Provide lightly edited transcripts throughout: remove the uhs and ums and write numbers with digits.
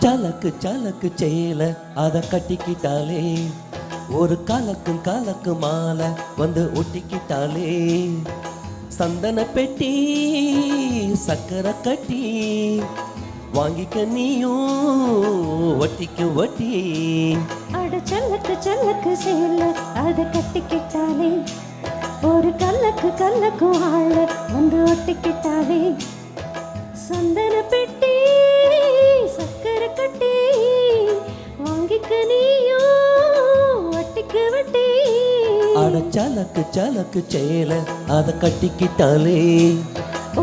சலக்கு சலக்கு சேல அத கட்டிக்கிட்டாலே ஒரு கலக்கு மாலை வந்து ஒட்டிக்கிட்டாலே சந்தன பெட்டி சக்கரை கட்டி வாங்கிக்க நீயும் வட்டிக்கு வட்டி. அட சல்லக்கு சல்லக்கு சேல அத கட்டிக்கிட்டாலே ஒரு கல்லக்கு ஆள வந்து ஒட்டிக்கிட்டாலே சந்தன பெட்டி சக்கரை கட்டி வாங்கிக்க நீயும் வட்டிக்கு வட்டி. அட சலக்கு சலக்கு சேல அத கட்டிக்கிட்டாலே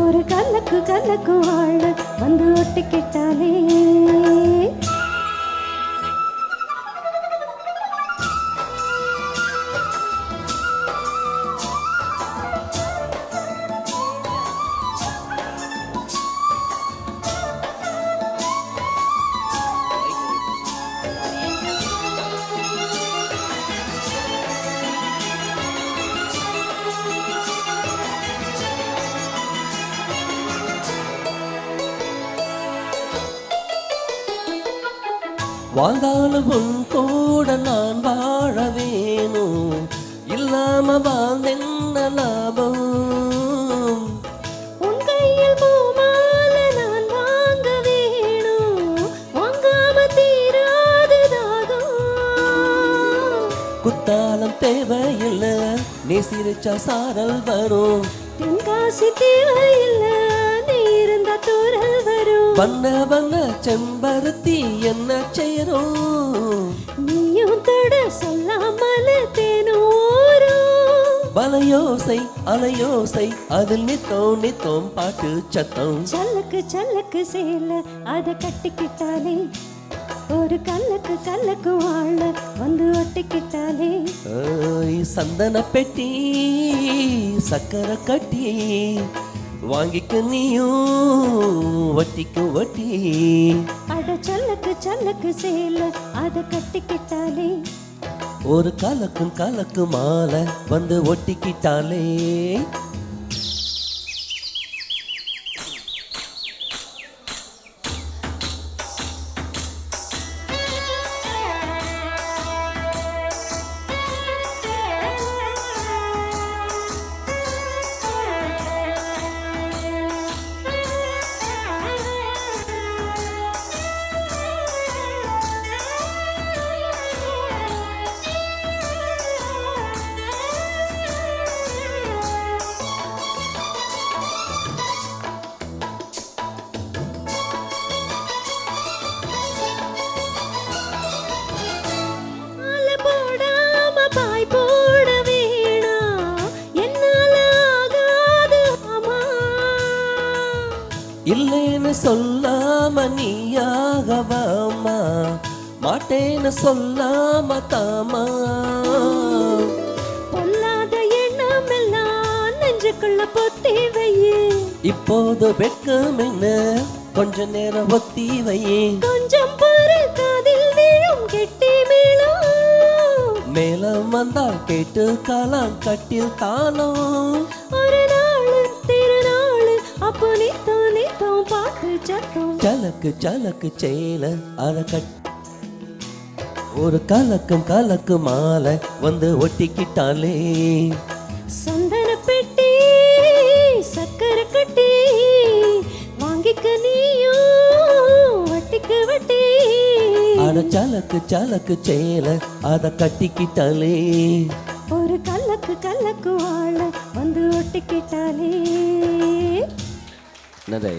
ஒரு கல்லக்கு ஆள வந்து ஒட்டிக்கிட்டாலே. வாழ்ந்தாலும் உன் கூட நான் வாழ வேணும் இல்லாம வாழ்ந்தென்ன லாபம். உன் கையில் பூமால நான் வாங்க வேணும் வாங்காம தீராது தாகம். குத்தாலம் தேவையில்லை நீ சிரிச்சா சாரல் வரும். தென்காசி தேவையில்லை நீ இருந்தா தூரல் வரும். வண்ண வண்ண செம்பருத்தி என்ன செய்யறோம் நீயும் தொட சொல்லாமல தேனூரும். வலையோசை அலையோசை அதில் நித்தோம் நித்தோம் பாட்டு சத்தம். சல்லக்கு சல்லக்கு சேல அத கட்டிக்கிட்டாலே ஒரு கல்லக்கு ஆள வந்து ஒட்டிக்கிட்டாலே சந்தன பெட்டி சக்கரை கட்டி வாங்கிக்க நீயும் வட்டிக்கு வட்டி. அட சல்லக்கு சேல அத கட்டிக்கிட்டாலே ஒரு கலக்கு மாலை வந்து ஒட்டிக்கிட்டாலே. இல்லேன்னு சொல்லாம நீயாகவாமா மாட்டேன்னு சொல்லாம தாமா. பொல்லாத எண்ணம் எல்லாம் நெஞ்சுக்குள்ள பொத்தி வையே. இப்போது வெட்கம் என்ன கொஞ்ச நேரம் ஒத்தி வையே. கொஞ்சம் பொறு காதில் விழும் கெட்டி மேலும் மேலம் வந்தால் கேட்டு காலம் கட்டில் தாளம். ஒரு நாள் திருநாள் அப்போ நித்தோம் பாட்டு சத்தம். சலக்கு சலக்கு சேல அத கட்டி ஒரு கலக்கு மாலை வந்து ஒட்டிக்கிட்டாலே சந்தன பெட்டி சக்கரை கட்டி வாங்கிக்க நீயும் வட்டிக்கு வட்டி. அட சலக்கு சேல அத கட்டிக்கிட்டாலே ஒரு கல்லக்கு ஆள வந்து ஒட்டிக்கிட்டாலே. நதை